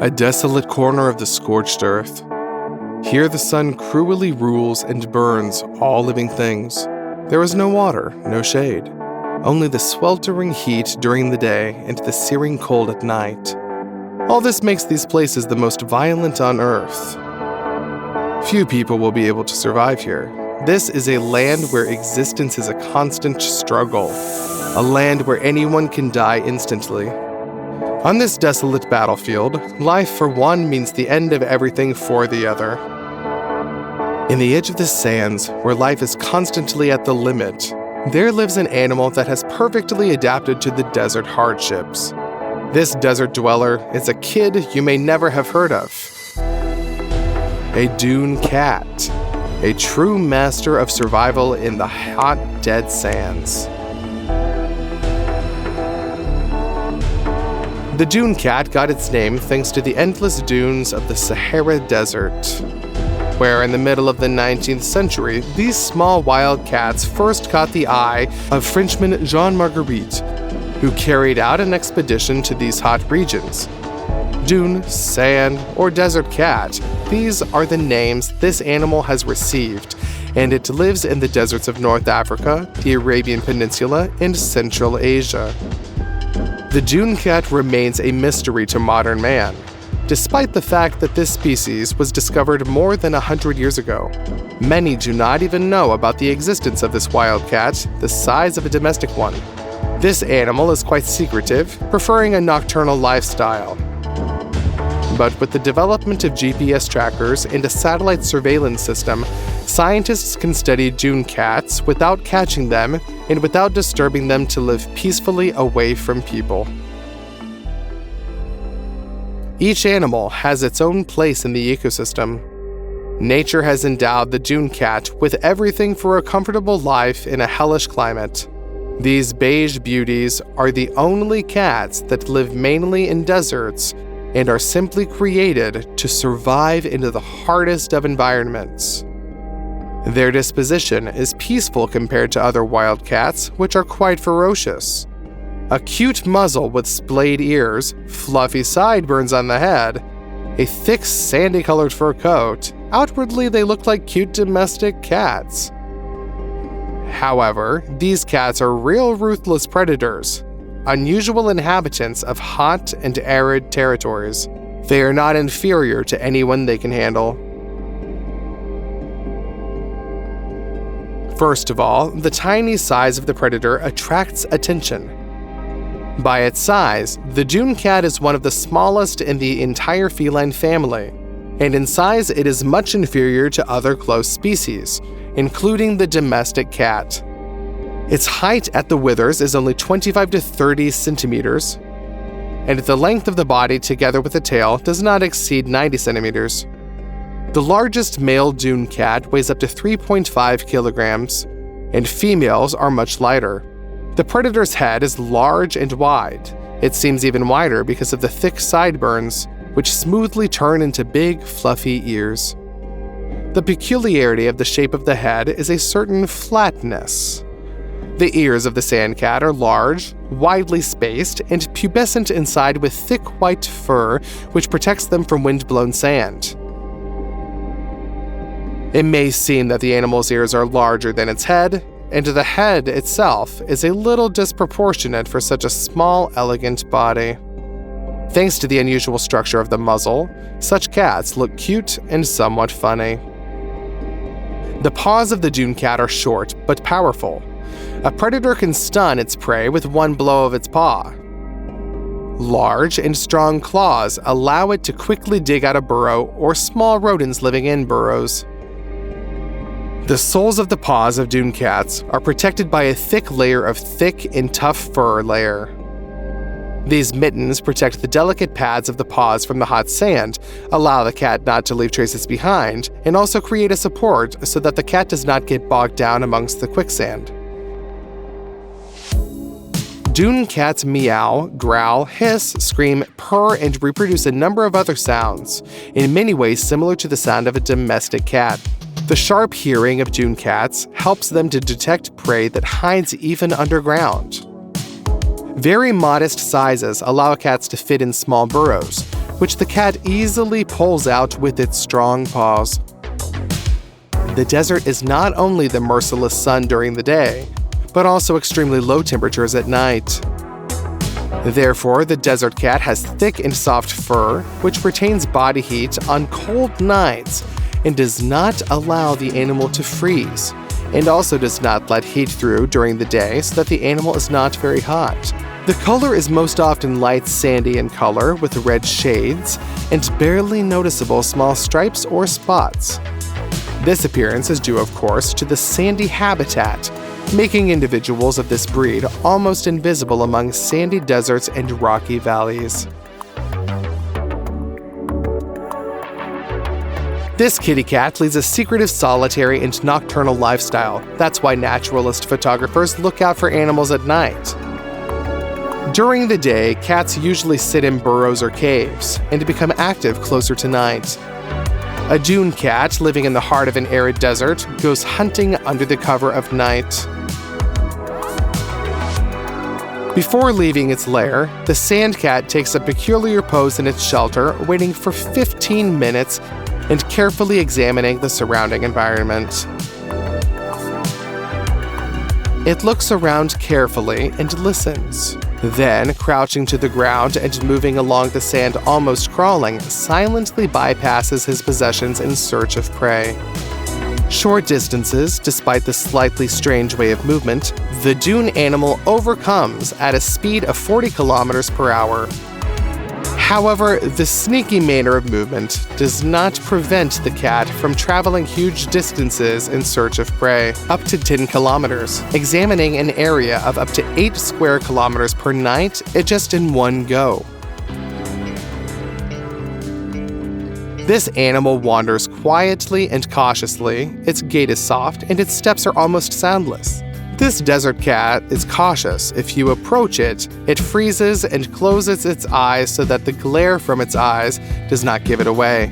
A desolate corner of the scorched earth. Here the sun cruelly rules and burns all living things. There is no water, no shade, only the sweltering heat during the day and the searing cold at night. All this makes these places the most violent on earth. Few people will be able to survive here. This is a land where existence is a constant struggle, a land where anyone can die instantly. On this desolate battlefield, life for one means the end of everything for the other. In the edge of the sands, where life is constantly at the limit, there lives an animal that has perfectly adapted to the desert hardships. This desert dweller is a kid you may never have heard of. A dune cat, a true master of survival in the hot, dead sands. The dune cat got its name thanks to the endless dunes of the Sahara Desert, where in the middle of the 19th century, these small wild cats first caught the eye of Frenchman Jean Marguerite, who carried out an expedition to these hot regions. Dune, sand, or desert cat, these are the names this animal has received, and it lives in the deserts of North Africa, the Arabian Peninsula, and Central Asia. The dune cat remains a mystery to modern man, despite the fact that this species was discovered more than 100 years ago. Many do not even know about the existence of this wild cat, the size of a domestic one. This animal is quite secretive, preferring a nocturnal lifestyle. But with the development of GPS trackers and a satellite surveillance system, scientists can study dune cats without catching them and without disturbing them to live peacefully away from people. Each animal has its own place in the ecosystem. Nature has endowed the dune cat with everything for a comfortable life in a hellish climate. These beige beauties are the only cats that live mainly in deserts and are simply created to survive into the hardest of environments. Their disposition is peaceful compared to other wild cats, which are quite ferocious. A cute muzzle with splayed ears, fluffy sideburns on the head, a thick sandy-colored fur coat, outwardly they look like cute domestic cats. However, these cats are real ruthless predators, unusual inhabitants of hot and arid territories. They are not inferior to anyone they can handle. First of all, the tiny size of the predator attracts attention. By its size, the dune cat is one of the smallest in the entire feline family, and in size it is much inferior to other close species, including the domestic cat. Its height at the withers is only 25 to 30 centimeters, and the length of the body together with the tail does not exceed 90 centimeters. The largest male dune cat weighs up to 3.5 kilograms, and females are much lighter. The predator's head is large and wide. It seems even wider because of the thick sideburns, which smoothly turn into big, fluffy ears. The peculiarity of the shape of the head is a certain flatness. The ears of the sand cat are large, widely spaced, and pubescent inside with thick white fur which protects them from wind-blown sand. It may seem that the animal's ears are larger than its head, and the head itself is a little disproportionate for such a small, elegant body. Thanks to the unusual structure of the muzzle, such cats look cute and somewhat funny. The paws of the dune cat are short but powerful. A predator can stun its prey with one blow of its paw. Large and strong claws allow it to quickly dig out a burrow or small rodents living in burrows. The soles of the paws of dune cats are protected by a thick layer of thick and tough fur layer. These mittens protect the delicate pads of the paws from the hot sand, allow the cat not to leave traces behind, and also create a support so that the cat does not get bogged down amongst the quicksand. Dune cats meow, growl, hiss, scream, purr, and reproduce a number of other sounds, in many ways similar to the sound of a domestic cat. The sharp hearing of dune cats helps them to detect prey that hides even underground. Very modest sizes allow cats to fit in small burrows, which the cat easily pulls out with its strong paws. The desert is not only the merciless sun during the day, but also extremely low temperatures at night. Therefore, the desert cat has thick and soft fur, which retains body heat on cold nights and does not allow the animal to freeze, and also does not let heat through during the day so that the animal is not very hot. The color is most often light sandy in color with red shades and barely noticeable small stripes or spots. This appearance is due, of course, to the sandy habitat, making individuals of this breed almost invisible among sandy deserts and rocky valleys. This kitty cat leads a secretive, solitary, and nocturnal lifestyle. That's why naturalist photographers look out for animals at night. During the day, cats usually sit in burrows or caves, and become active closer to night. A dune cat, living in the heart of an arid desert, goes hunting under the cover of night. Before leaving its lair, the sand cat takes a peculiar pose in its shelter, waiting for 15 minutes and carefully examining the surrounding environment. It looks around carefully and listens. Then, crouching to the ground and moving along the sand almost crawling, silently bypasses his possessions in search of prey. Short distances, despite the slightly strange way of movement, the dune animal overcomes at a speed of 40 kilometers per hour. However, the sneaky manner of movement does not prevent the cat from traveling huge distances in search of prey, up to 10 kilometers, examining an area of up to 8 square kilometers per night just in one go. This animal wanders quietly and cautiously, its gait is soft, and its steps are almost soundless. This desert cat is cautious. If you approach it, it freezes and closes its eyes so that the glare from its eyes does not give it away.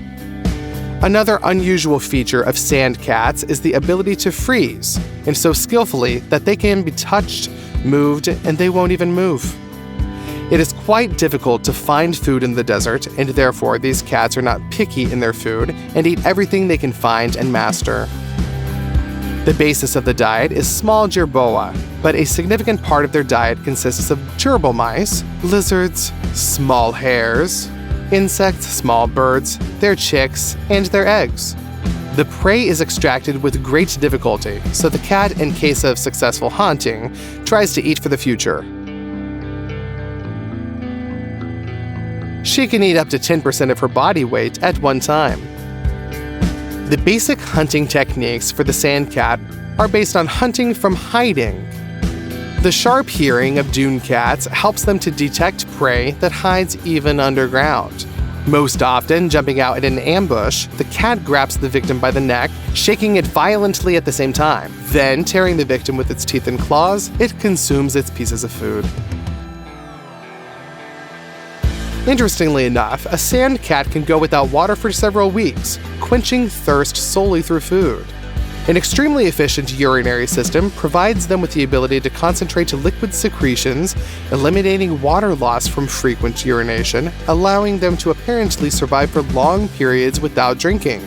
Another unusual feature of sand cats is the ability to freeze, and so skillfully that they can be touched, moved, and they won't even move. It is quite difficult to find food in the desert, and therefore these cats are not picky in their food and eat everything they can find and master. The basis of the diet is small jerboa, but a significant part of their diet consists of gerbil mice, lizards, small hares, insects, small birds, their chicks, and their eggs. The prey is extracted with great difficulty, so the cat, in case of successful hunting, tries to eat for the future. She can eat up to 10% of her body weight at one time. The basic hunting techniques for the sand cat are based on hunting from hiding. The sharp hearing of dune cats helps them to detect prey that hides even underground. Most often, jumping out in an ambush, the cat grabs the victim by the neck, shaking it violently at the same time. Then, tearing the victim with its teeth and claws, it consumes its pieces of food. Interestingly enough, a sand cat can go without water for several weeks, quenching thirst solely through food. An extremely efficient urinary system provides them with the ability to concentrate liquid secretions, eliminating water loss from frequent urination, allowing them to apparently survive for long periods without drinking.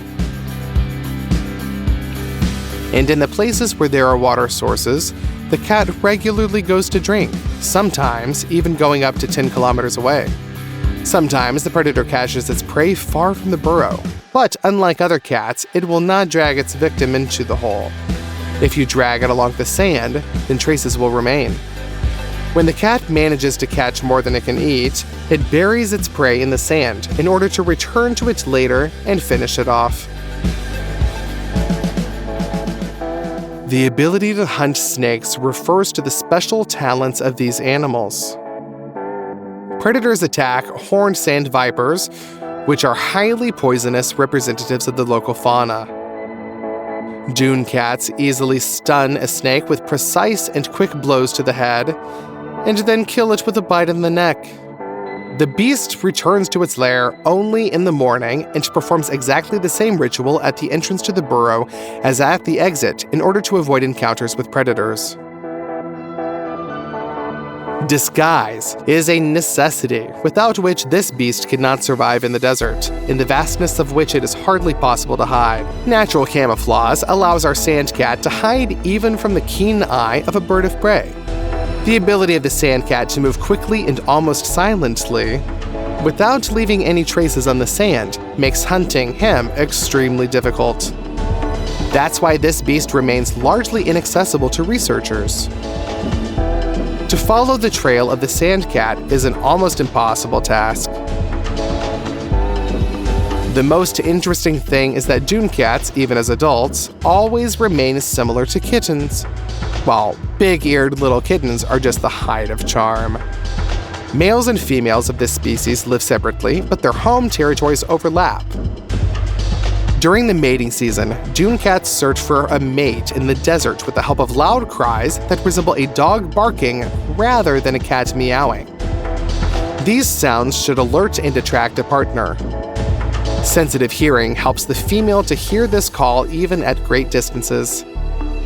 And in the places where there are water sources, the cat regularly goes to drink, sometimes even going up to 10 kilometers away. Sometimes the predator caches its prey far from the burrow, but unlike other cats, it will not drag its victim into the hole. If you drag it along the sand, then traces will remain. When the cat manages to catch more than it can eat, it buries its prey in the sand in order to return to it later and finish it off. The ability to hunt snakes refers to the special talents of these animals. Predators attack horned sand vipers, which are highly poisonous representatives of the local fauna. Dune cats easily stun a snake with precise and quick blows to the head, and then kill it with a bite in the neck. The beast returns to its lair only in the morning and performs exactly the same ritual at the entrance to the burrow as at the exit in order to avoid encounters with predators. Disguise is a necessity, without which this beast cannot survive in the desert, in the vastness of which it is hardly possible to hide. Natural camouflage allows our sand cat to hide even from the keen eye of a bird of prey. The ability of the sand cat to move quickly and almost silently, without leaving any traces on the sand, makes hunting him extremely difficult. That's why this beast remains largely inaccessible to researchers. To follow the trail of the sand cat is an almost impossible task. The most interesting thing is that dune cats, even as adults, always remain similar to kittens, while big-eared little kittens are just the height of charm. Males and females of this species live separately, but their home territories overlap. During the mating season, dune cats search for a mate in the desert with the help of loud cries that resemble a dog barking rather than a cat meowing. These sounds should alert and attract a partner. Sensitive hearing helps the female to hear this call even at great distances.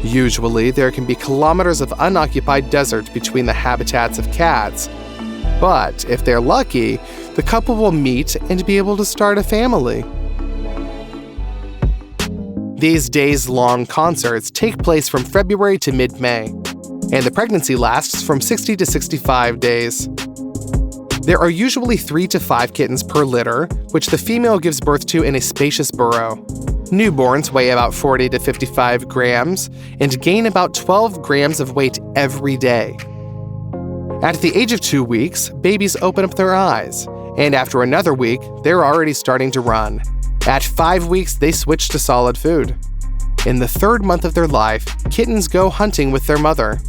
Usually, there can be kilometers of unoccupied desert between the habitats of cats, but if they're lucky, the couple will meet and be able to start a family. These days-long concerts take place from February to mid-May, and the pregnancy lasts from 60 to 65 days. There are usually 3 to 5 kittens per litter, which the female gives birth to in a spacious burrow. Newborns weigh about 40 to 55 grams and gain about 12 grams of weight every day. At the age of 2 weeks, babies open up their eyes, and after another week, they're already starting to run. At 5 weeks, they switch to solid food. In the 3rd month of their life, kittens go hunting with their mother.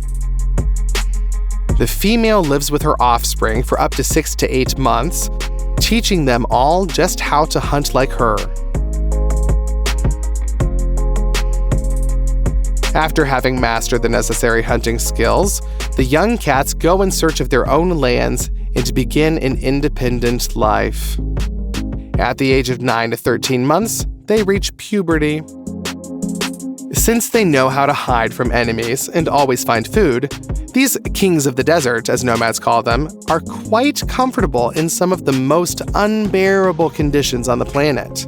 The female lives with her offspring for up to 6 to 8 months, teaching them all just how to hunt like her. After having mastered the necessary hunting skills, the young cats go in search of their own lands and begin an independent life. At the age of 9 to 13 months, they reach puberty. Since they know how to hide from enemies and always find food, these kings of the desert, as nomads call them, are quite comfortable in some of the most unbearable conditions on the planet.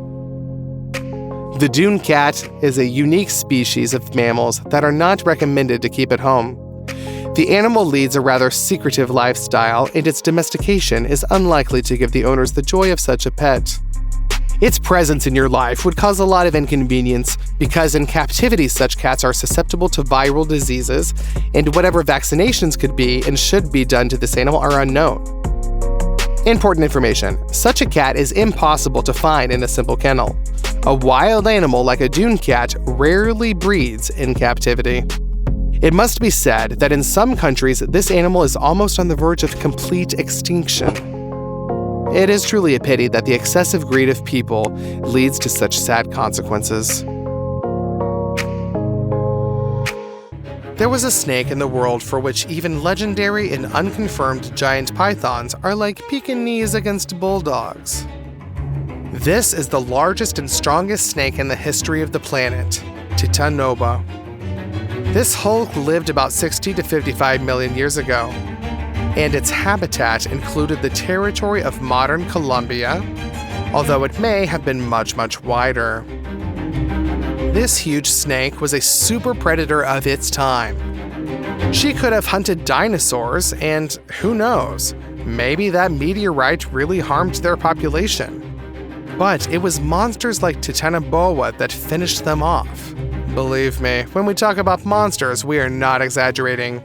The dune cat is a unique species of mammals that are not recommended to keep at home. The animal leads a rather secretive lifestyle, and its domestication is unlikely to give the owners the joy of such a pet. Its presence in your life would cause a lot of inconvenience because in captivity such cats are susceptible to viral diseases, and whatever vaccinations could be and should be done to this animal are unknown. Important information: such a cat is impossible to find in a simple kennel. A wild animal like a dune cat rarely breeds in captivity. It must be said that in some countries, this animal is almost on the verge of complete extinction. It is truly a pity that the excessive greed of people leads to such sad consequences. There was a snake in the world for which even legendary and unconfirmed giant pythons are like Pekingese against bulldogs. This is the largest and strongest snake in the history of the planet, Titanoboa. This hulk lived about 60 to 55 million years ago, and its habitat included the territory of modern Colombia, although it may have been much, much wider. This huge snake was a super predator of its time. She could have hunted dinosaurs, and who knows, maybe that meteorite really harmed their population. But it was monsters like Titanoboa that finished them off. Believe me, when we talk about monsters, we are not exaggerating.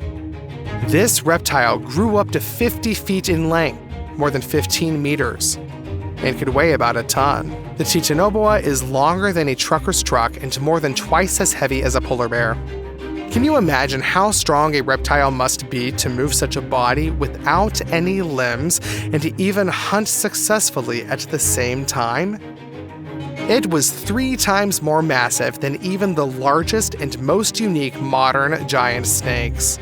This reptile grew up to 50 feet in length, more than 15 meters, and could weigh about a ton. The Titanoboa is longer than a trucker's truck and more than twice as heavy as a polar bear. Can you imagine how strong a reptile must be to move such a body without any limbs and to even hunt successfully at the same time? It was 3 times more massive than even the largest and most unique modern giant snakes.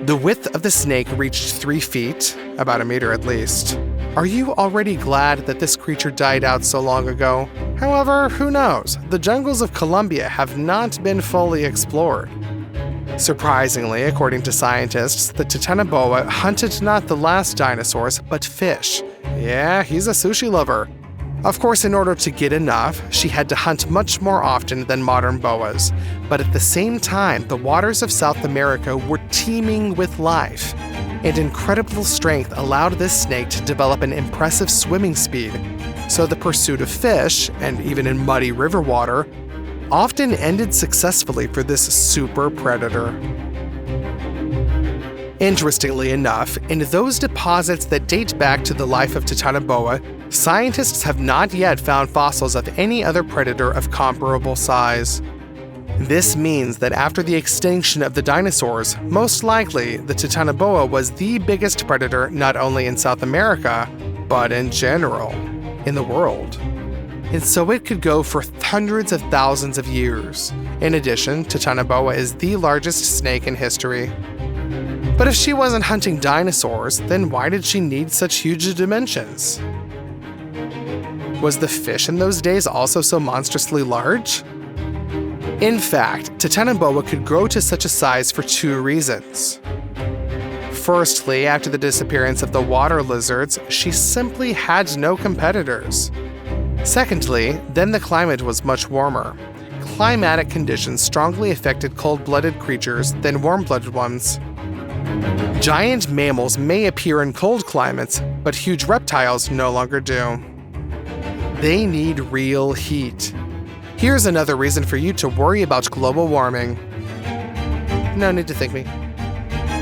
The width of the snake reached 3 feet, about a meter at least. Are you already glad that this creature died out so long ago? However, who knows? The jungles of Colombia have not been fully explored. Surprisingly, according to scientists, the Titanoboa hunted not the last dinosaurs, but fish. Yeah, he's a sushi lover. Of course, in order to get enough, she had to hunt much more often than modern boas. But at the same time, the waters of South America were teeming with life, and incredible strength allowed this snake to develop an impressive swimming speed. So the pursuit of fish, and even in muddy river water, often ended successfully for this super predator. Interestingly enough, in those deposits that date back to the life of Titanoboa, scientists have not yet found fossils of any other predator of comparable size. This means that after the extinction of the dinosaurs, most likely the Titanoboa was the biggest predator not only in South America, but in general, in the world. And so it could go for hundreds of thousands of years. In addition, Titanoboa is the largest snake in history. But if she wasn't hunting dinosaurs, then why did she need such huge dimensions? Was the fish in those days also so monstrously large? In fact, Titanoboa could grow to such a size for two reasons. Firstly, after the disappearance of the water lizards, she simply had no competitors. Secondly, then the climate was much warmer. Climatic conditions strongly affected cold-blooded creatures than warm-blooded ones. Giant mammals may appear in cold climates, but huge reptiles no longer do. They need real heat. Here's another reason for you to worry about global warming. No need to thank me.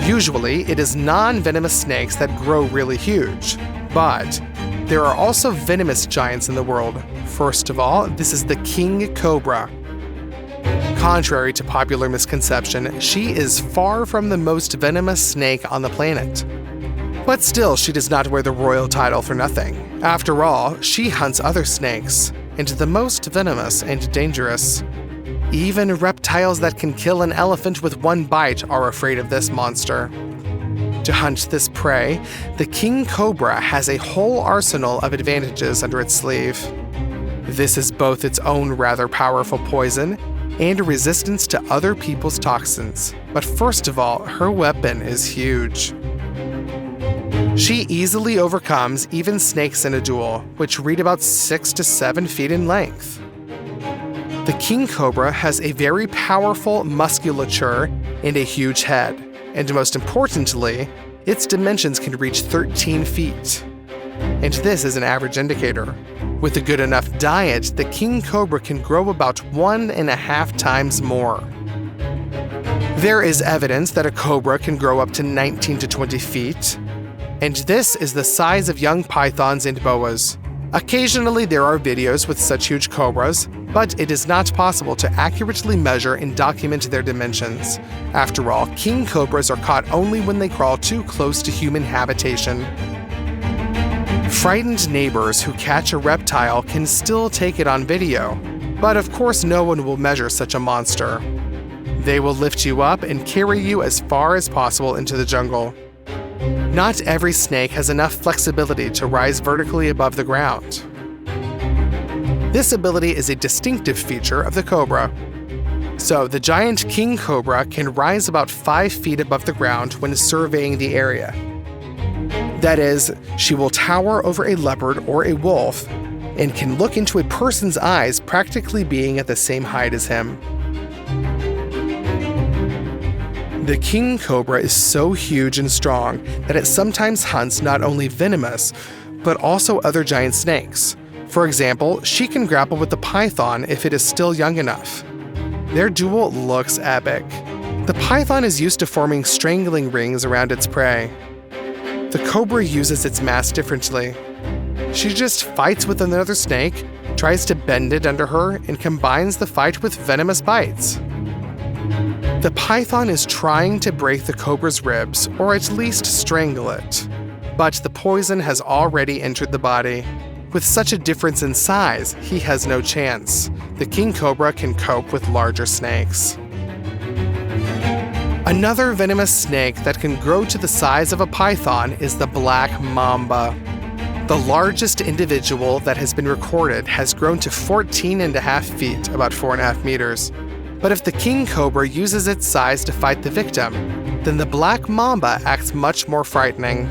Usually, it is non-venomous snakes that grow really huge, but there are also venomous giants in the world. First of all, this is the king cobra. Contrary to popular misconception, she is far from the most venomous snake on the planet. But still, she does not wear the royal title for nothing. After all, she hunts other snakes, and the most venomous and dangerous. Even reptiles that can kill an elephant with one bite are afraid of this monster. To hunt this prey, the king cobra has a whole arsenal of advantages under its sleeve. This is both its own rather powerful poison and resistance to other people's toxins. But first of all, her weapon is huge. She easily overcomes even snakes in a duel, which reach about 6 to 7 feet in length. The king cobra has a very powerful musculature and a huge head, and most importantly, its dimensions can reach 13 feet. And this is an average indicator. With a good enough diet, the king cobra can grow about 1.5 times more. There is evidence that a cobra can grow up to 19 to 20 feet, and this is the size of young pythons and boas. Occasionally there are videos with such huge cobras, but it is not possible to accurately measure and document their dimensions. After all, king cobras are caught only when they crawl too close to human habitation. Frightened neighbors who catch a reptile can still take it on video, but of course no one will measure such a monster. They will lift you up and carry you as far as possible into the jungle. Not every snake has enough flexibility to rise vertically above the ground. This ability is a distinctive feature of the cobra. So the giant king cobra can rise about 5 feet above the ground when surveying the area. That is, she will tower over a leopard or a wolf and can look into a person's eyes, practically being at the same height as him. The king cobra is so huge and strong that it sometimes hunts not only venomous, but also other giant snakes. For example, she can grapple with the python if it is still young enough. Their duel looks epic. The python is used to forming strangling rings around its prey. The cobra uses its mass differently. She just fights with another snake, tries to bend it under her, and combines the fight with venomous bites. The python is trying to break the cobra's ribs, or at least strangle it. But the poison has already entered the body. With such a difference in size, he has no chance. The king cobra can cope with larger snakes. Another venomous snake that can grow to the size of a python is the black mamba. The largest individual that has been recorded has grown to 14.5 feet, about 4.5 meters. But if the king cobra uses its size to fight the victim, then the black mamba acts much more frightening.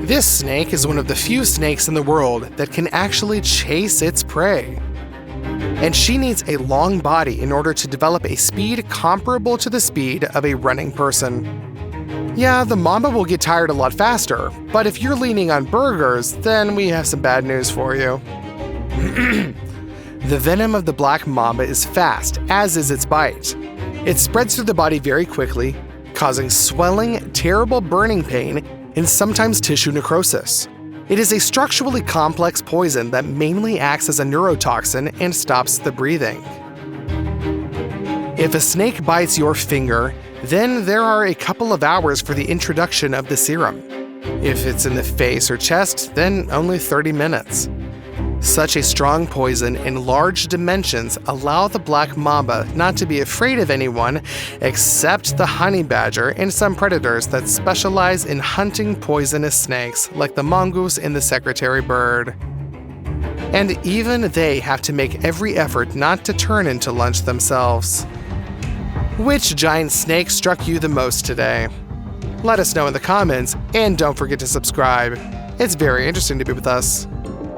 This snake is one of the few snakes in the world that can actually chase its prey. And she needs a long body in order to develop a speed comparable to the speed of a running person. Yeah, the mamba will get tired a lot faster, but if you're leaning on burgers, then we have some bad news for you. The venom of the black mamba is fast, as is its bite. It spreads through the body very quickly, causing swelling, terrible burning pain, and sometimes tissue necrosis. It is a structurally complex poison that mainly acts as a neurotoxin and stops the breathing. If a snake bites your finger, then there are a couple of hours for the introduction of the serum. If it's in the face or chest, then only 30 minutes. Such a strong poison in large dimensions allow the black mamba not to be afraid of anyone except the honey badger and some predators that specialize in hunting poisonous snakes like the mongoose and the secretary bird. And even they have to make every effort not to turn into lunch themselves. Which giant snake struck you the most today? Let us know in the comments, and don't forget to subscribe. It's very interesting to be with us.